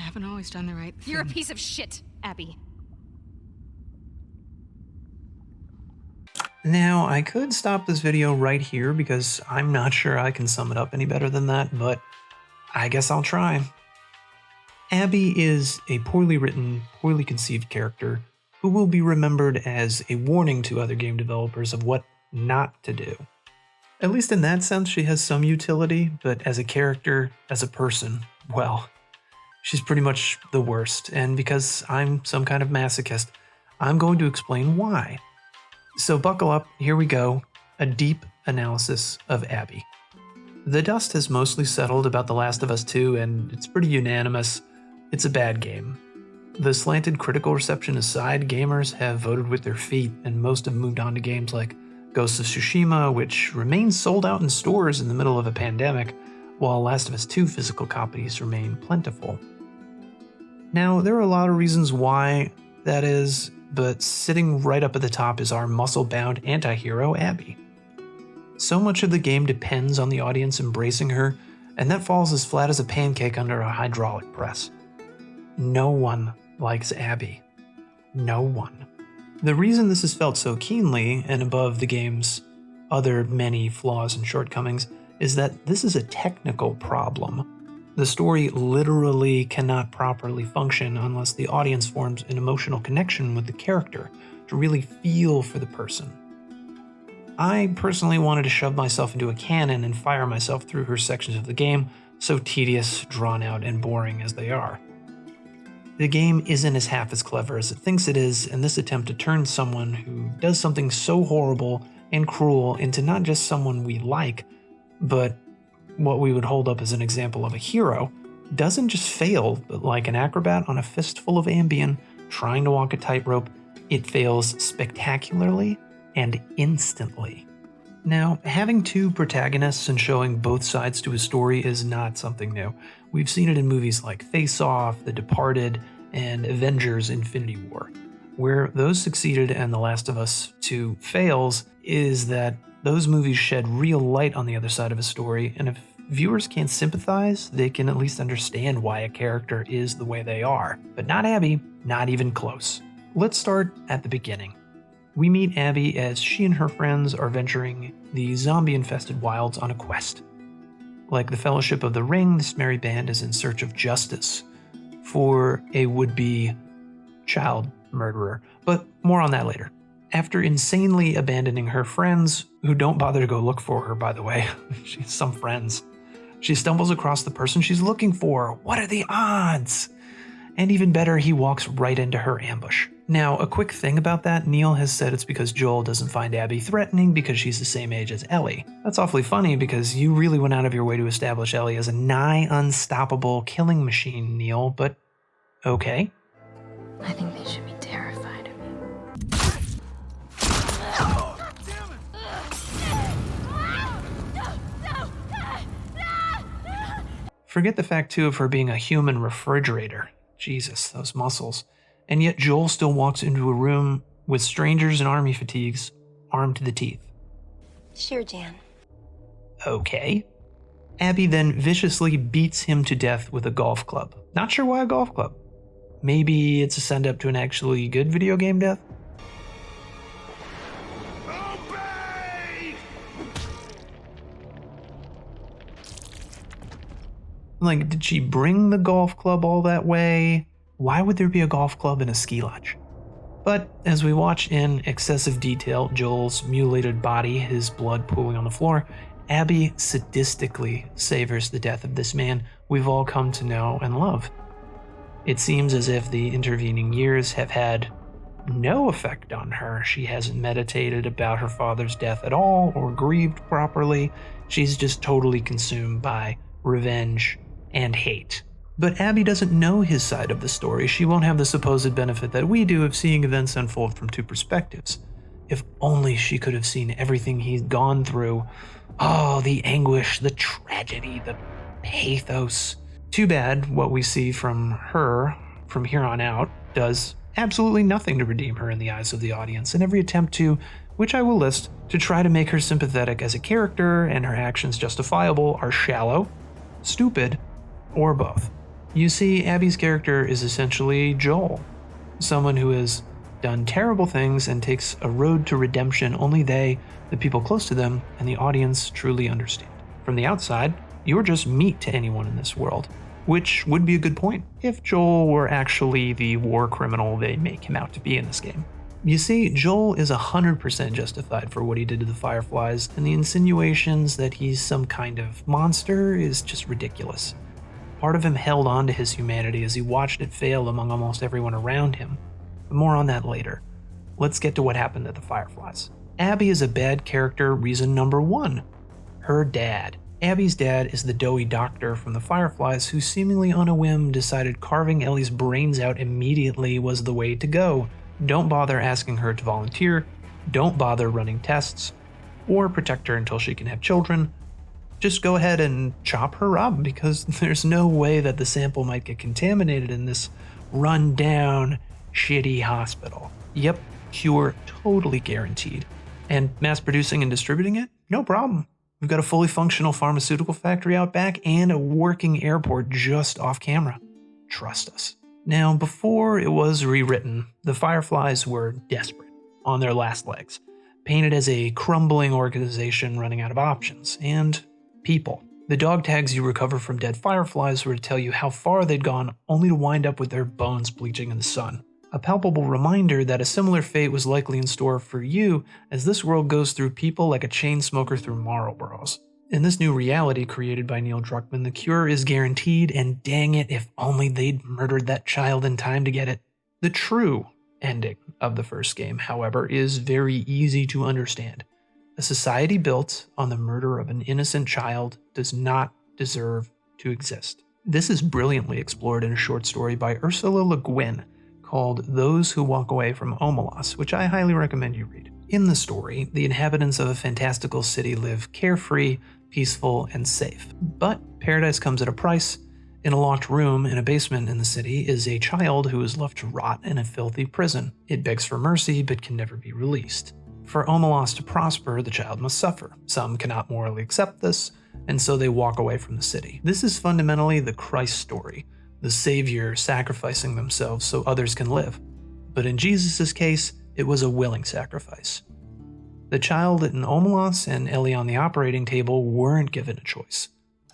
haven't always done the right thing. You're a piece of shit, Abby. Now, I could stop this video right here because I'm not sure I can sum it up any better than that, but I guess I'll try. Abby is a poorly written, poorly conceived character who will be remembered as a warning to other game developers of what not to do. At least in that sense, she has some utility, but as a character, as a person, well, she's pretty much the worst, and because I'm some kind of masochist, I'm going to explain why. So buckle up, here we go, a deep analysis of Abby. The dust has mostly settled about The Last of Us 2, and it's pretty unanimous. It's a bad game. The slanted critical reception aside, gamers have voted with their feet, and most have moved on to games like Ghost of Tsushima, which remains sold out in stores in the middle of a pandemic, while Last of Us 2 physical copies remain plentiful. Now, there are a lot of reasons why that is, but sitting right up at the top is our muscle-bound anti-hero, Abby. So much of the game depends on the audience embracing her, and that falls as flat as a pancake under a hydraulic press. No one likes Abby. No one. The reason this is felt so keenly, and above the game's other many flaws and shortcomings, is that this is a technical problem. The story literally cannot properly function unless the audience forms an emotional connection with the character to really feel for the person. I personally wanted to shove myself into a cannon and fire myself through her sections of the game, so tedious, drawn out, and boring as they are. The game isn't as half as clever as it thinks it is, and this attempt to turn someone who does something so horrible and cruel into not just someone we like, but what we would hold up as an example of a hero, doesn't just fail, but like an acrobat on a fistful of Ambien trying to walk a tightrope, it fails spectacularly and instantly. Now, having two protagonists and showing both sides to a story is not something new. We've seen it in movies like Face Off, The Departed, and Avengers: Infinity War. Where those succeeded and The Last of Us 2 fails is that those movies shed real light on the other side of a story, and if viewers can't sympathize, they can at least understand why a character is the way they are. But not Abby, not even close. Let's start at the beginning. We meet Abby as she and her friends are venturing the zombie-infested wilds on a quest. Like the Fellowship of the Ring, this merry band is in search of justice for a would-be child murderer, but more on that later. After insanely abandoning her friends, who don't bother to go look for her, by the way, she has some friends, she stumbles across the person she's looking for. What are the odds? And even better, he walks right into her ambush. Now, a quick thing about that, Neil has said it's because Joel doesn't find Abby threatening because she's the same age as Ellie. That's awfully funny because you really went out of your way to establish Ellie as a nigh unstoppable killing machine, Neil, but okay. I think they should be terrified of me. Forget the fact, too, of her being a human refrigerator. Jesus, those muscles. And yet Joel still walks into a room with strangers in army fatigues, armed to the teeth. Sure, Jan. Okay. Abby then viciously beats him to death with a golf club. Not sure why a golf club. Maybe it's a send-up to an actually good video game death? Obey! Like, did she bring the golf club all that way? Why would there be a golf club in a ski lodge? But as we watch in excessive detail Joel's mutilated body, his blood pooling on the floor, Abby sadistically savors the death of this man we've all come to know and love. It seems as if the intervening years have had no effect on her. She hasn't meditated about her father's death at all or grieved properly. She's just totally consumed by revenge and hate. But Abby doesn't know his side of the story. She won't have the supposed benefit that we do of seeing events unfold from two perspectives. If only she could have seen everything he'd gone through. Oh, the anguish, the tragedy, the pathos. Too bad what we see from her from here on out does absolutely nothing to redeem her in the eyes of the audience, and every attempt to, which I will list, to try to make her sympathetic as a character and her actions justifiable are shallow, stupid, or both. You see, Abby's character is essentially Joel, someone who has done terrible things and takes a road to redemption only they, the people close to them, and the audience truly understand. From the outside, you're just meat to anyone in this world, which would be a good point if Joel were actually the war criminal they make him out to be in this game. You see, Joel is 100% justified for what he did to the Fireflies, and the insinuations that he's some kind of monster is just ridiculous. Part of him held on to his humanity as he watched it fail among almost everyone around him. But more on that later. Let's get to what happened to the Fireflies. Abby is a bad character reason number 1. Her dad. Abby's dad is the doughy doctor from the Fireflies who seemingly on a whim decided carving Ellie's brains out immediately was the way to go. Don't bother asking her to volunteer, don't bother running tests, or protect her until she can have children. Just go ahead and chop her up because there's no way that the sample might get contaminated in this run-down, shitty hospital. Yep, cure totally guaranteed. And mass producing and distributing it? No problem. We've got a fully functional pharmaceutical factory out back and a working airport just off camera. Trust us. Now, before it was rewritten, the Fireflies were desperate, on their last legs, painted as a crumbling organization running out of options, and people. The dog tags you recover from dead Fireflies were to tell you how far they'd gone, only to wind up with their bones bleaching in the sun. A palpable reminder that a similar fate was likely in store for you as this world goes through people like a chain smoker through Marlboros. In this new reality created by Neil Druckmann, the cure is guaranteed, and dang it, if only they'd murdered that child in time to get it. The true ending of the first game, however, is very easy to understand. A society built on the murder of an innocent child does not deserve to exist. This is brilliantly explored in a short story by Ursula Le Guin called Those Who Walk Away from Omelas, which I highly recommend you read. In the story, the inhabitants of a fantastical city live carefree, peaceful, and safe. But paradise comes at a price. In a locked room in a basement in the city is a child who is left to rot in a filthy prison. It begs for mercy but can never be released. For Omelas to prosper, the child must suffer. Some cannot morally accept this, and so they walk away from the city. This is fundamentally the Christ story, the Savior sacrificing themselves so others can live. But in Jesus' case, it was a willing sacrifice. The child in Omelas and Ellie on the operating table weren't given a choice.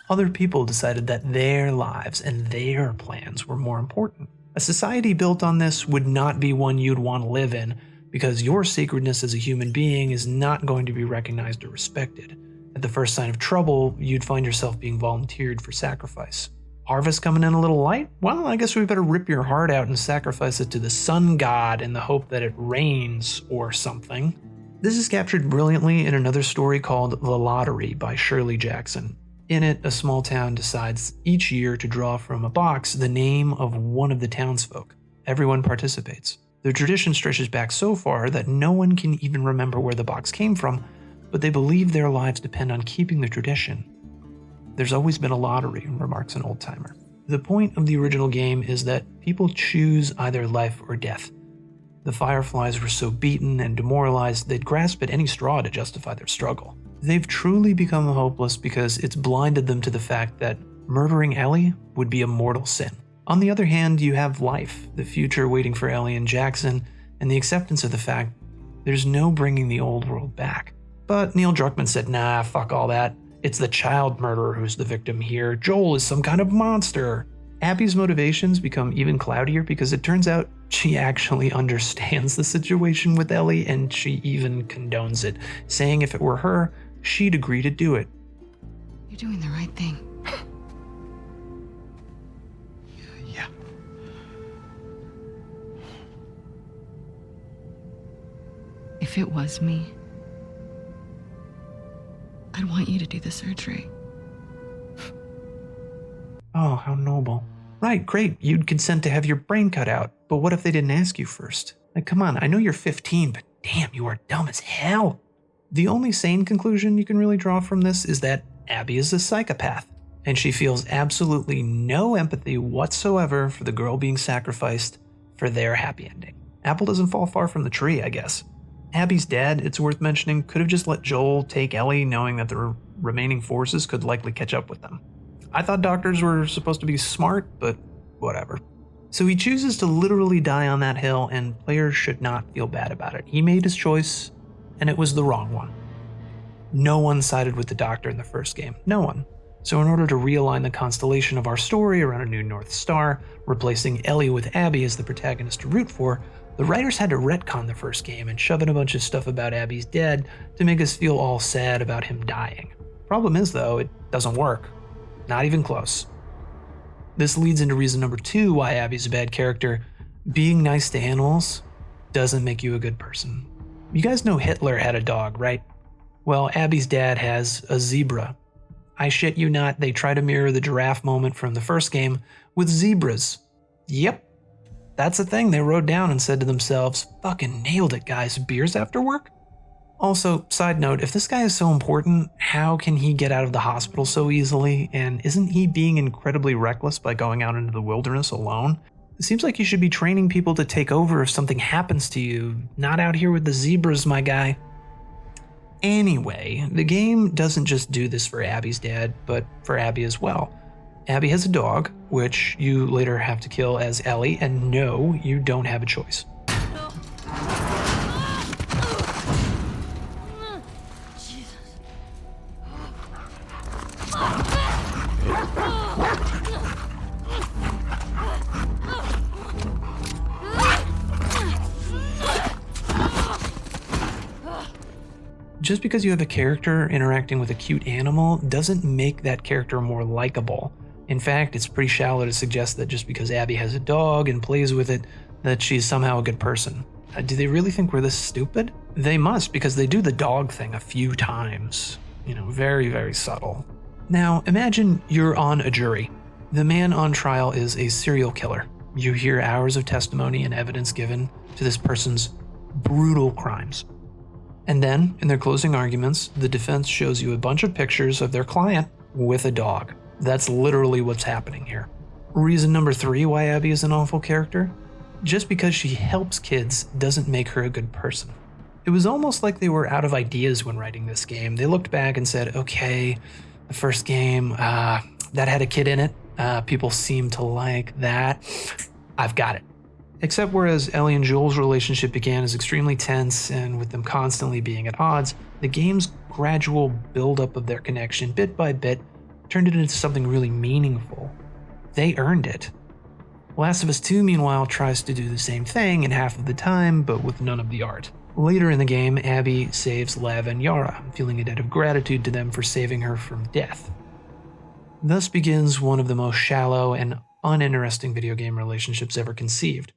Other people decided that their lives and their plans were more important. A society built on this would not be one you'd want to live in, because your sacredness as a human being is not going to be recognized or respected. At the first sign of trouble, you'd find yourself being volunteered for sacrifice. Harvest coming in a little light? Well, I guess we better rip your heart out and sacrifice it to the sun god in the hope that it rains or something. This is captured brilliantly in another story called The Lottery by Shirley Jackson. In it, a small town decides each year to draw from a box the name of one of the townsfolk. Everyone participates. The tradition stretches back so far that no one can even remember where the box came from, but they believe their lives depend on keeping the tradition. There's always been a lottery, remarks an old-timer. The point of the original game is that people choose either life or death. The Fireflies were so beaten and demoralized they'd grasp at any straw to justify their struggle. They've truly become hopeless because it's blinded them to the fact that murdering Ellie would be a mortal sin. On the other hand, you have life, the future waiting for Ellie and Jackson, and the acceptance of the fact there's no bringing the old world back. But Neil Druckmann said, nah, fuck all that. It's the child murderer who's the victim here. Joel is some kind of monster. Abby's motivations become even cloudier because it turns out she actually understands the situation with Ellie, and she even condones it, saying if it were her, she'd agree to do it. You're doing the right thing. Yeah. If it was me, I'd want you to do the surgery. Oh, how noble. Right, great, you'd consent to have your brain cut out, but what if they didn't ask you first? Like, come on, I know you're 15, but damn, you are dumb as hell. The only sane conclusion you can really draw from this is that Abby is a psychopath, and she feels absolutely no empathy whatsoever for the girl being sacrificed for their happy ending. Apple doesn't fall far from the tree, I guess. Abby's dad, it's worth mentioning, could have just let Joel take Ellie, knowing that the remaining forces could likely catch up with them. I thought doctors were supposed to be smart, but whatever. So he chooses to literally die on that hill, and players should not feel bad about it. He made his choice, and it was the wrong one. No one sided with the Doctor in the first game. No one. So in order to realign the constellation of our story around a new North Star, replacing Ellie with Abby as the protagonist to root for, the writers had to retcon the first game and shove in a bunch of stuff about Abby's dad to make us feel all sad about him dying. Problem is, though, it doesn't work. Not even close. This leads into reason number 2 why Abby's a bad character. Being nice to animals doesn't make you a good person. You guys know Hitler had a dog, right? Well, Abby's dad has a zebra. I shit you not, they try to mirror the giraffe moment from the first game with zebras. Yep, that's a thing they wrote down and said to themselves, fucking nailed it, guys, beers after work? Also, side note, if this guy is so important, how can he get out of the hospital so easily? And isn't he being incredibly reckless by going out into the wilderness alone? It seems like you should be training people to take over if something happens to you, not out here with the zebras, my guy. Anyway, the game doesn't just do this for Abby's dad, but for Abby as well. Abby has a dog, which you later have to kill as Ellie, and no, you don't have a choice. Just because you have a character interacting with a cute animal doesn't make that character more likable. In fact, it's pretty shallow to suggest that just because Abby has a dog and plays with it, that she's somehow a good person. Do they really think we're this stupid? They must, because they do the dog thing a few times. You know, very, very subtle. Now, imagine you're on a jury. The man on trial is a serial killer. You hear hours of testimony and evidence given to this person's brutal crimes. And then, in their closing arguments, the defense shows you a bunch of pictures of their client with a dog. That's literally what's happening here. Reason number 3 why Abby is an awful character? Just because she helps kids doesn't make her a good person. It was almost like they were out of ideas when writing this game. They looked back and said, okay, the first game, that had a kid in it. People seem to like that. I've got it. Except whereas Ellie and Joel's relationship began as extremely tense and with them constantly being at odds, the game's gradual buildup of their connection bit by bit turned it into something really meaningful. They earned it. Last of Us 2, meanwhile, tries to do the same thing in half of the time, but with none of the art. Later in the game, Abby saves Lev and Yara, feeling a debt of gratitude to them for saving her from death. Thus begins one of the most shallow and uninteresting video game relationships ever conceived.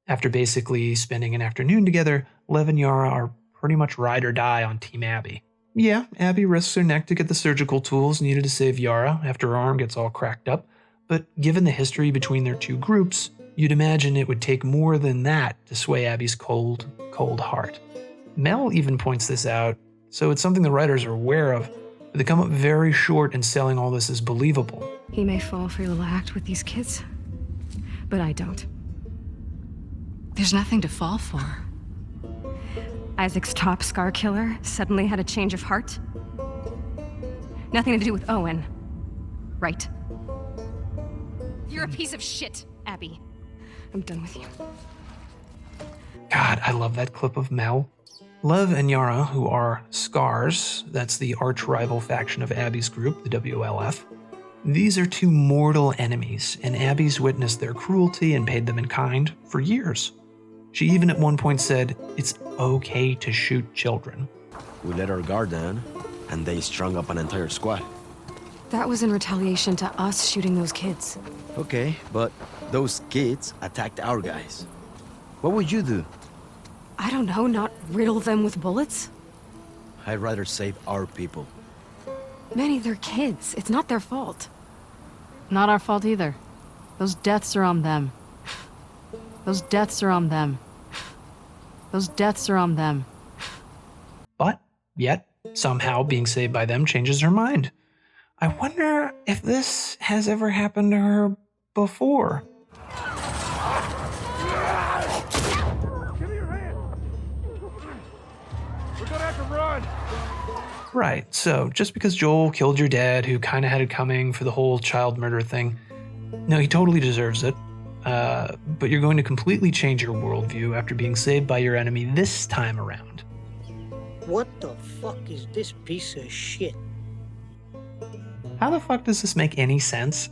After basically spending an afternoon together, Lev and Yara are pretty much ride or die on Team Abby. Yeah, Abby risks her neck to get the surgical tools needed to save Yara after her arm gets all cracked up, but given the history between their two groups, you'd imagine it would take more than that to sway Abby's cold, cold heart. Mel even points this out, so it's something the writers are aware of, but they come up very short in selling all this as believable. He may fall for your little act with these kids, but I don't. There's nothing to fall for. Isaac's top scar killer suddenly had a change of heart? Nothing to do with Owen, right? You're a piece of shit, Abby. I'm done with you. God, I love that clip of Mel. Lev and Yara, who are Scars, that's the arch-rival faction of Abby's group, the WLF. These are two mortal enemies, and Abby's witnessed their cruelty and paid them in kind for years. She even at one point said, it's okay to shoot children. We let our guard down, and they strung up an entire squad. That was in retaliation to us shooting those kids. Okay, but those kids attacked our guys. What would you do? I don't know, not riddle them with bullets? I'd rather save our people. Manny, they're kids. It's not their fault. Not our fault either. Those deaths are on them. Those deaths are on them. Those deaths are on them. But, yet, somehow being saved by them changes her mind. I wonder if this has ever happened to her before. Give me your hand. We're gonna have to run. Right, so just because Joel killed your dad, who kind of had it coming for the whole child murder thing, No, he totally deserves it. But you're going to completely change your worldview after being saved by your enemy this time around. What the fuck is this piece of shit? How the fuck does this make any sense?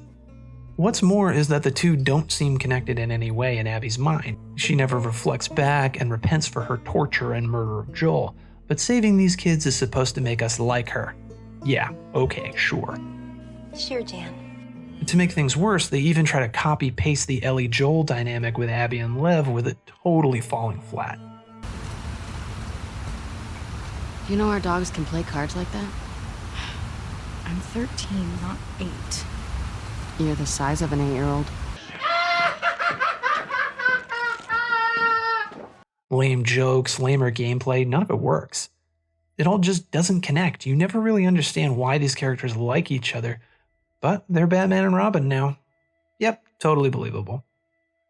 What's more is that the two don't seem connected in any way in Abby's mind. She never reflects back and repents for her torture and murder of Joel, but saving these kids is supposed to make us like her. Yeah, okay, sure. Sure, Jan. To make things worse, they even try to copy-paste the Ellie-Joel dynamic with Abby and Lev, with it totally falling flat. You know our dogs can play cards like that? I'm 13, not 8. You're the size of an 8-year-old. Lame jokes, lamer gameplay, none of it works. It all just doesn't connect. You never really understand why these characters like each other, but they're Batman and Robin now. Yep, totally believable.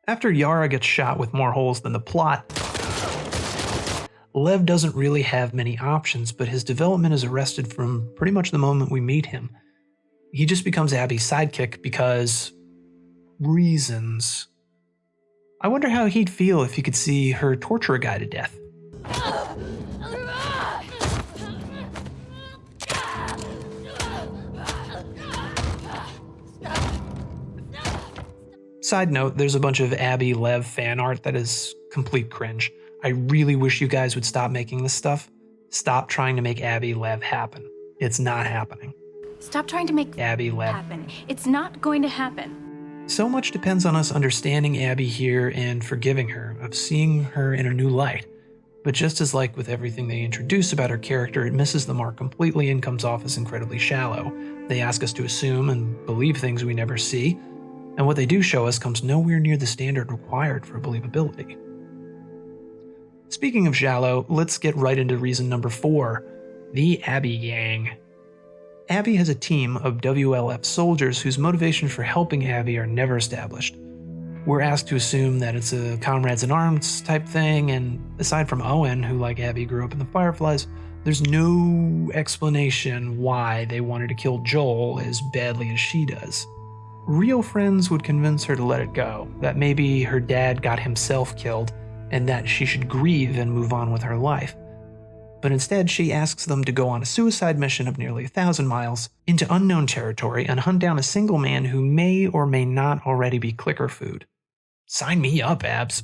After Yara gets shot with more holes than the plot, Lev doesn't really have many options, but his development is arrested from pretty much the moment we meet him. He just becomes Abby's sidekick because reasons. I wonder how he'd feel if he could see her torture a guy to death. Side note, there's a bunch of Abby Lev fan art that is complete cringe. I really wish you guys would stop making this stuff. Stop trying to make Abby Lev happen. It's not happening. Stop trying to make Abby Lev happen. It's not going to happen. So much depends on us understanding Abby here and forgiving her, of seeing her in a new light. But just as like with everything they introduce about her character, it misses the mark completely and comes off as incredibly shallow. They ask us to assume and believe things we never see, and what they do show us comes nowhere near the standard required for believability. Speaking of shallow, let's get right into reason number 4, the Abby Gang. Abby has a team of WLF soldiers whose motivation for helping Abby are never established. We're asked to assume that it's a comrades in arms type thing, and aside from Owen, who like Abby grew up in the Fireflies, there's no explanation why they wanted to kill Joel as badly as she does. Real friends would convince her to let it go, that maybe her dad got himself killed, and that she should grieve and move on with her life. But instead, she asks them to go on a suicide mission of nearly 1,000 miles into unknown territory and hunt down a single man who may or may not already be clicker food. Sign me up, Abs.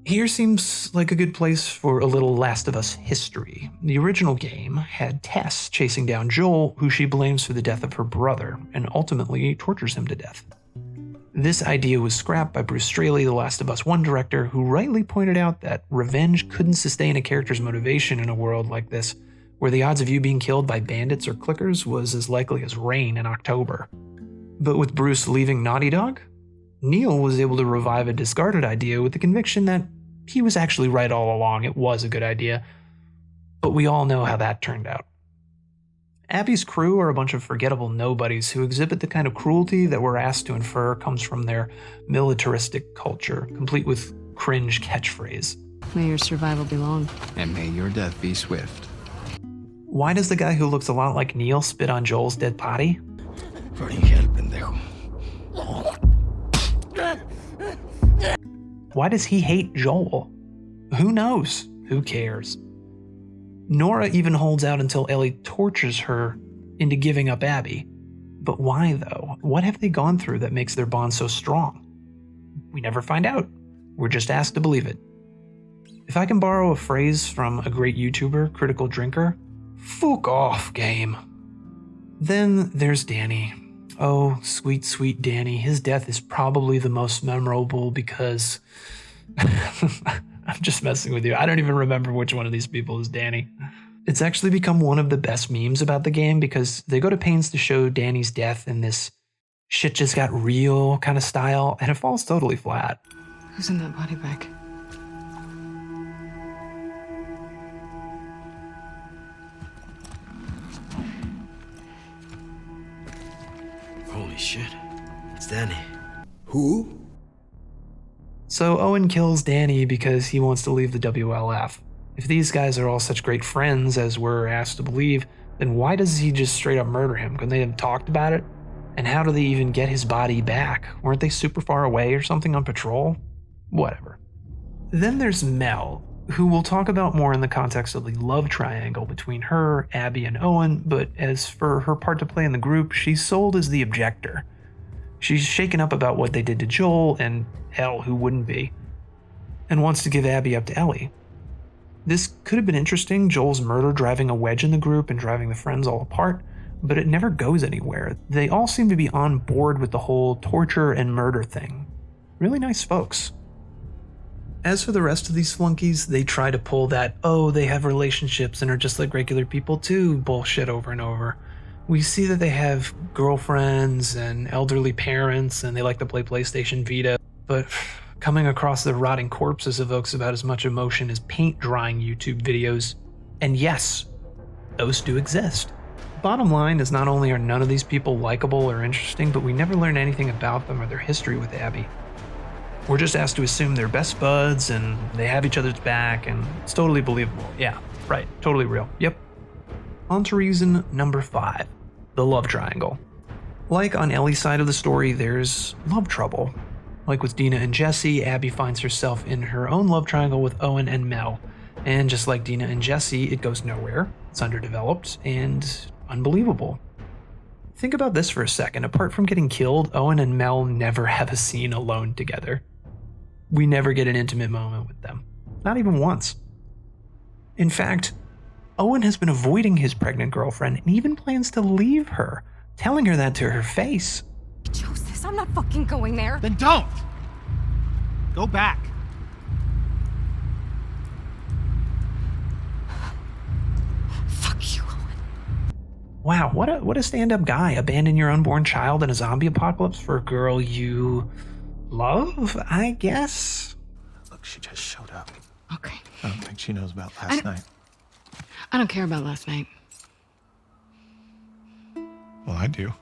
Here seems like a good place for a little Last of Us history. The original game had Tess chasing down Joel, who she blames for the death of her brother, and ultimately tortures him to death. This idea was scrapped by Bruce Straley, the Last of Us 1 director, who rightly pointed out that revenge couldn't sustain a character's motivation in a world like this, where the odds of you being killed by bandits or clickers was as likely as rain in October. But with Bruce leaving Naughty Dog, Neil was able to revive a discarded idea with the conviction that he was actually right all along, it was a good idea, but we all know how that turned out. Abby's crew are a bunch of forgettable nobodies who exhibit the kind of cruelty that we're asked to infer comes from their militaristic culture, complete with cringe catchphrase. May your survival be long. And may your death be swift. Why does the guy who looks a lot like Neil spit on Joel's dead body? Burning hell, pendejo. Why does he hate Joel? Who knows? Who cares? Nora even holds out until Ellie tortures her into giving up Abby. But why, though? What have they gone through that makes their bond so strong? We never find out. We're just asked to believe it. If I can borrow a phrase from a great YouTuber, Critical Drinker, fuck off, game. Then there's Danny. Oh, sweet, sweet Danny. His death is probably the most memorable because... I'm just messing with you. I don't even remember which one of these people is Danny. It's actually become one of the best memes about the game because they go to pains to show Danny's death in this shit just got real kind of style, and it falls totally flat. Who's in that body bag? Holy shit. It's Danny. Who? So Owen kills Danny because he wants to leave the WLF. If these guys are all such great friends as we're asked to believe, then why does he just straight up murder him? Couldn't they have talked about it? And how do they even get his body back? Weren't they super far away or something on patrol? Whatever. Then there's Mel, who we'll talk about more in the context of the love triangle between her, Abby, and Owen, but as for her part to play in the group, she's sold as the objector. She's shaken up about what they did to Joel, and hell, who wouldn't be, and wants to give Abby up to Ellie. This could have been interesting, Joel's murder driving a wedge in the group and driving the friends all apart, but it never goes anywhere. They all seem to be on board with the whole torture and murder thing. Really nice folks. As for the rest of these flunkies, they try to pull that, oh, they have relationships and are just like regular people too bullshit over and over. We see that they have girlfriends and elderly parents and they like to play PlayStation Vita, but coming across the rotting corpses evokes about as much emotion as paint drying YouTube videos. And yes, those do exist. Bottom line is not only are none of these people likable or interesting, but we never learn anything about them or their history with Abby. We're just asked to assume they're best buds and they have each other's back, and it's totally believable. Yeah, right, totally real. Yep. On to reason number 5, the love triangle. Like on Ellie's side of the story, there's love trouble. Like with Dina and Jesse, Abby finds herself in her own love triangle with Owen and Mel. And just like Dina and Jesse, it goes nowhere. It's underdeveloped and unbelievable. Think about this for a second. Apart from getting killed, Owen and Mel never have a scene alone together. We never get an intimate moment with them. Not even once. In fact, Owen has been avoiding his pregnant girlfriend and even plans to leave her, telling her that to her face. I chose this. I'm not fucking going there. Then don't! Go back. Fuck you, Owen. Wow, what a stand-up guy. Abandon your unborn child in a zombie apocalypse for a girl you love, I guess? Look, she just showed up. Okay. I don't think she knows about last night. I don't care about last night. Well, I do.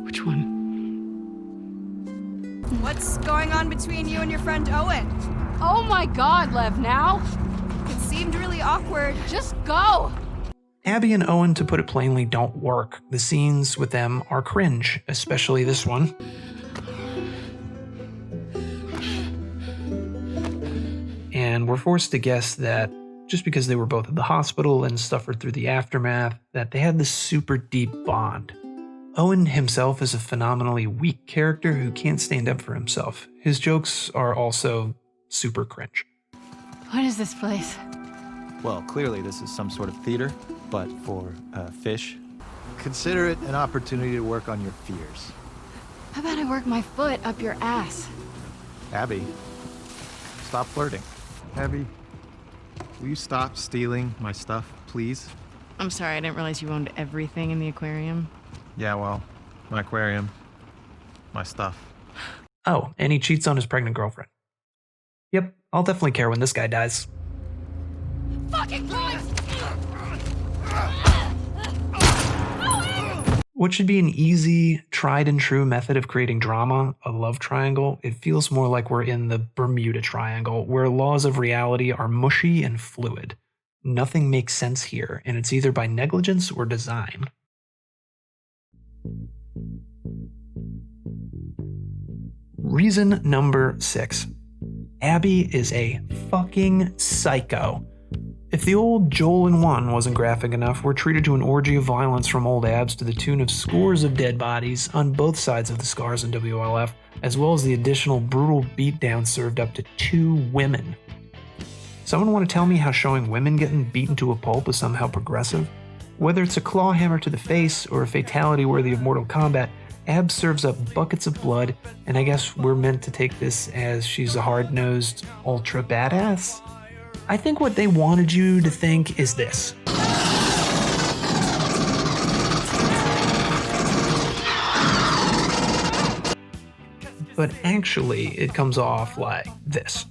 Which one? What's going on between you and your friend Owen? Oh my god, Lev, now? It seemed really awkward. Just go! Abby and Owen, to put it plainly, don't work. The scenes with them are cringe, especially this one. And we're forced to guess that just because they were both at the hospital and suffered through the aftermath, that they had this super deep bond. Owen himself is a phenomenally weak character who can't stand up for himself. His jokes are also super cringe. What is this place? Well, clearly this is some sort of theater, but for fish. Consider it an opportunity to work on your fears. How about I work my foot up your ass? Abby, stop flirting. Abby, will you stop stealing my stuff, please? I'm sorry, I didn't realize you owned everything in the aquarium. Yeah, well, my aquarium, my stuff. Oh, and he cheats on his pregnant girlfriend. Yep, I'll definitely care when this guy dies. Fucking Christ! What should be an easy, tried and true method of creating drama, a love triangle, it feels more like we're in the Bermuda Triangle, where laws of reality are mushy and fluid. Nothing makes sense here, and it's either by negligence or design. Reason number 6. Abby is a fucking psycho. If the old Joel in 1 wasn't graphic enough, we're treated to an orgy of violence from old Abs to the tune of scores of dead bodies on both sides of the scars in WLF, as well as the additional brutal beatdown served up to 2 women. Someone want to tell me how showing women getting beaten to a pulp is somehow progressive? Whether it's a claw hammer to the face or a fatality worthy of Mortal Kombat, Abs serves up buckets of blood, and I guess we're meant to take this as she's a hard-nosed, ultra badass? I think what they wanted you to think is this. But actually, it comes off like this.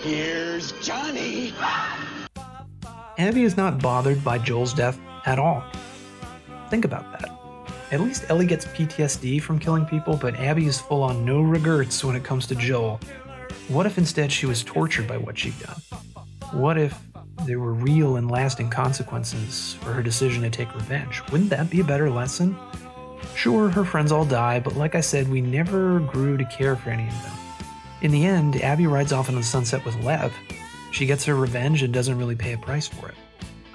Here's Johnny! Abby is not bothered by Joel's death at all. Think about that. At least Ellie gets PTSD from killing people, but Abby is full on no regrets when it comes to Joel. What if instead she was tortured by what she'd done? What if there were real and lasting consequences for her decision to take revenge? Wouldn't that be a better lesson? Sure, her friends all die, but like I said, we never grew to care for any of them. In the end, Abby rides off into the sunset with Lev. She gets her revenge and doesn't really pay a price for it.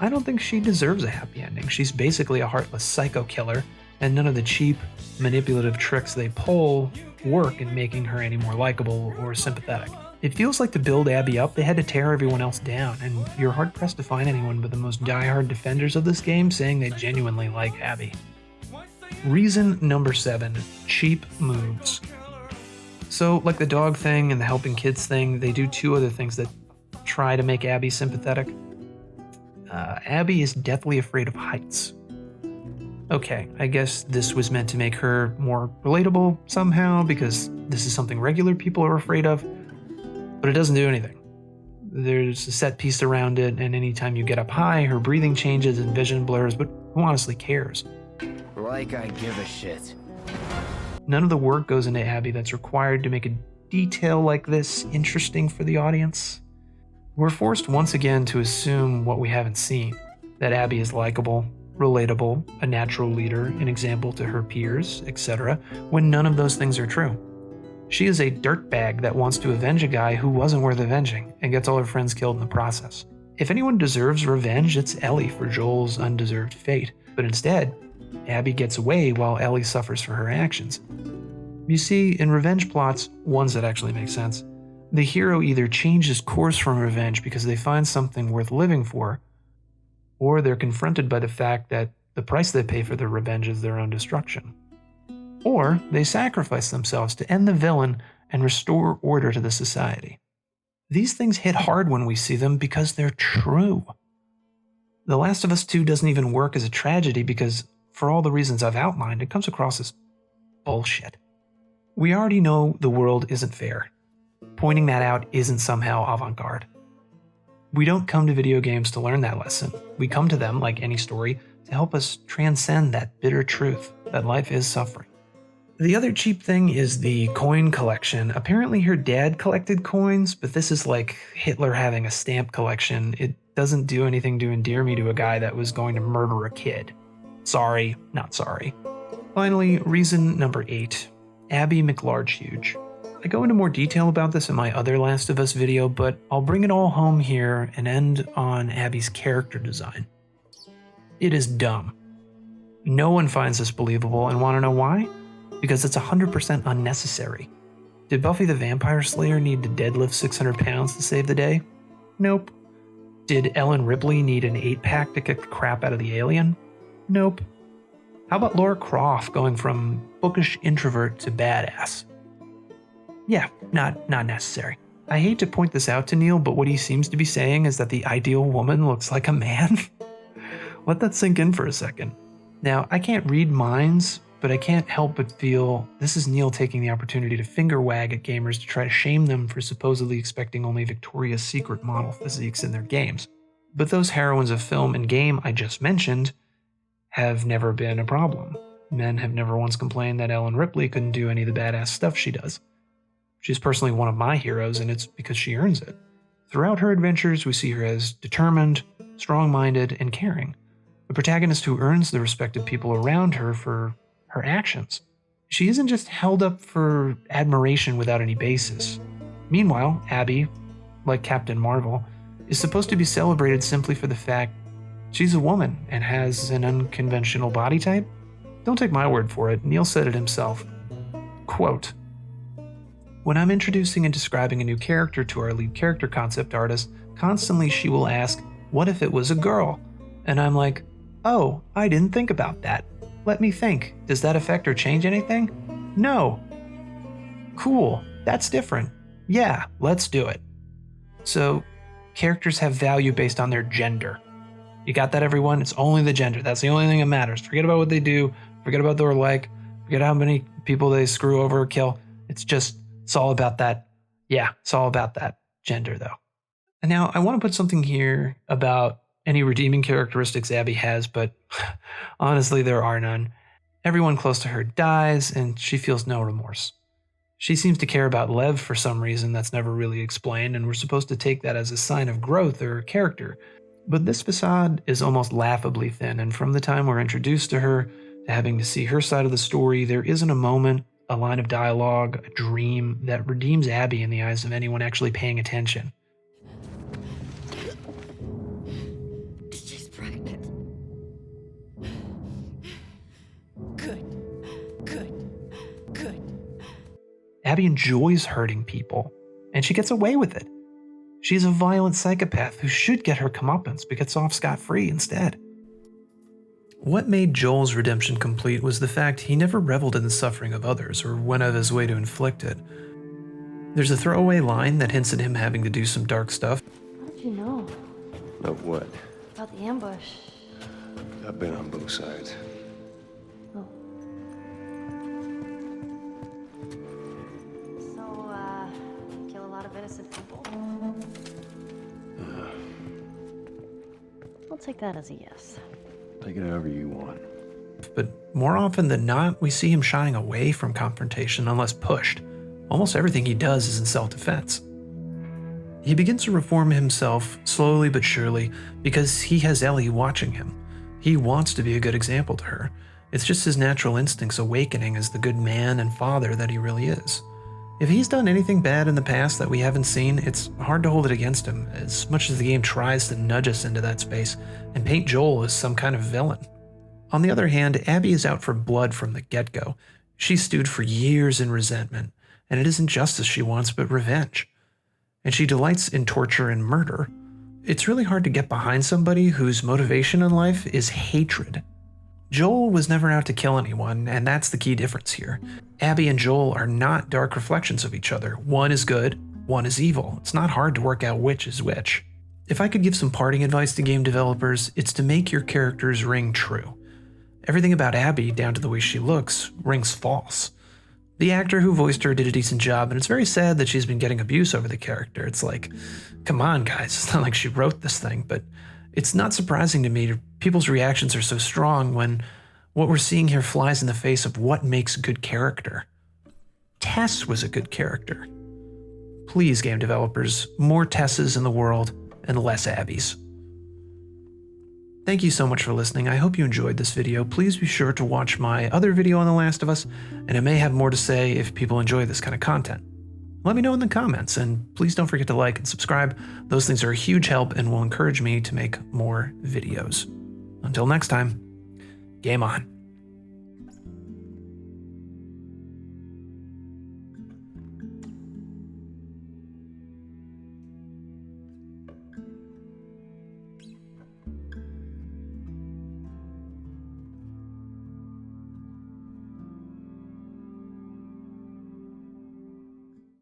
I don't think she deserves a happy ending. She's basically a heartless psycho killer, and none of the cheap, manipulative tricks they pull work in making her any more likable or sympathetic. It feels like to build Abby up, they had to tear everyone else down, and you're hard-pressed to find anyone but the most die-hard defenders of this game saying they genuinely like Abby. Reason number 7, cheap moves. So, like the dog thing and the helping kids thing, they do 2 other things that try to make Abby sympathetic. Abby is deathly afraid of heights. Okay, I guess this was meant to make her more relatable somehow, because this is something regular people are afraid of, but it doesn't do anything. There's a set piece around it, and anytime you get up high, her breathing changes and vision blurs, but who honestly cares? Like I give a shit. None of the work goes into Abby that's required to make a detail like this interesting for the audience. We're forced once again to assume what we haven't seen, that Abby is likable, relatable, a natural leader, an example to her peers, etc., when none of those things are true. She is a dirtbag that wants to avenge a guy who wasn't worth avenging and gets all her friends killed in the process. If anyone deserves revenge, it's Ellie for Joel's undeserved fate, but instead, Abby gets away while Ellie suffers for her actions. You see, in revenge plots, ones that actually make sense, the hero either changes course from revenge because they find something worth living for, or they're confronted by the fact that the price they pay for their revenge is their own destruction. Or they sacrifice themselves to end the villain and restore order to the society. These things hit hard when we see them because they're true. The Last of Us 2 doesn't even work as a tragedy because, for all the reasons I've outlined, it comes across as bullshit. We already know the world isn't fair. Pointing that out isn't somehow avant-garde. We don't come to video games to learn that lesson. We come to them, like any story, to help us transcend that bitter truth that life is suffering. The other cheap thing is the coin collection. Apparently her dad collected coins, but this is like Hitler having a stamp collection. It doesn't do anything to endear me to a guy that was going to murder a kid. Sorry, not sorry. Finally, reason number 8. Abby McLargehuge. I go into more detail about this in my other Last of Us video, but I'll bring it all home here and end on Abby's character design. It is dumb. No one finds this believable, and want to know why? Because it's 100% unnecessary. Did Buffy the Vampire Slayer need to deadlift 600 pounds to save the day? Nope. Did Ellen Ripley need an 8-pack to kick the crap out of the alien? Nope. How about Lara Croft going from bookish introvert to badass? Yeah, not necessary. I hate to point this out to Neil, but what he seems to be saying is that the ideal woman looks like a man. Let that sink in for a second. Now, I can't read minds, but I can't help but feel this is Neil taking the opportunity to finger wag at gamers to try to shame them for supposedly expecting only Victoria's Secret model physiques in their games. But those heroines of film and game I just mentioned have never been a problem. Men have never once complained that Ellen Ripley couldn't do any of the badass stuff she does. She's personally one of my heroes, and it's because she earns it. Throughout her adventures, we see her as determined, strong-minded, and caring. A protagonist who earns the respect of people around her for her actions. She isn't just held up for admiration without any basis. Meanwhile, Abby, like Captain Marvel, is supposed to be celebrated simply for the fact she's a woman and has an unconventional body type. Don't take my word for it, Neil said it himself. Quote, "When I'm introducing and describing a new character to our lead character concept artist, constantly she will ask, 'What if it was a girl?' And I'm like, 'Oh, I didn't think about that. Let me think. Does that affect or change anything? No. Cool. That's different. Yeah, let's do it.' So, characters have value based on their gender. You got that, everyone? It's only the gender. That's the only thing that matters. Forget about what they do. Forget about their like. Forget how many people they screw over or kill. It's all about that. Yeah, it's all about that gender, though. And now I want to put something here about any redeeming characteristics Abby has, but honestly, there are none. Everyone close to her dies, and she feels no remorse. She seems to care about Lev for some reason that's never really explained, and we're supposed to take that as a sign of growth or character. But this facade is almost laughably thin, and from the time we're introduced to her to having to see her side of the story, there isn't a moment, a line of dialogue, a dream that redeems Abby in the eyes of anyone actually paying attention. She's pregnant. Good. Abby enjoys hurting people, and she gets away with it. She's a violent psychopath who should get her comeuppance but gets off scot-free instead. What made Joel's redemption complete was the fact he never reveled in the suffering of others or went out of his way to inflict it. There's a throwaway line that hints at him having to do some dark stuff. How did you know? Of what? About the ambush. I've been on both sides. Oh. So, kill a lot of innocent people? I'll take that as a yes. Take it however you want. But more often than not, we see him shying away from confrontation unless pushed. Almost everything he does is in self-defense. He begins to reform himself slowly but surely because he has Ellie watching him. He wants to be a good example to her. It's just his natural instincts awakening as the good man and father that he really is. If he's done anything bad in the past that we haven't seen, it's hard to hold it against him, as much as the game tries to nudge us into that space and paint Joel as some kind of villain. On the other hand, Abby is out for blood from the get-go. She's stewed for years in resentment, and it isn't justice she wants, but revenge. And she delights in torture and murder. It's really hard to get behind somebody whose motivation in life is hatred. Joel was never out to kill anyone, and that's the key difference here. Abby and Joel are not dark reflections of each other. One is good, one is evil. It's not hard to work out which is which. If I could give some parting advice to game developers, it's to make your characters ring true. Everything about Abby, down to the way she looks, rings false. The actor who voiced her did a decent job, and it's very sad that she's been getting abuse over the character. It's like, come on guys, it's not like she wrote this thing, but it's not surprising to me people's reactions are so strong when what we're seeing here flies in the face of what makes good character. Tess was a good character. Please, game developers, more Tesses in the world and less Abbies. Thank you so much for listening. I hope you enjoyed this video. Please be sure to watch my other video on The Last of Us, and I may have more to say if people enjoy this kind of content. Let me know in the comments, and please don't forget to like and subscribe. Those things are a huge help and will encourage me to make more videos. Until next time, game on.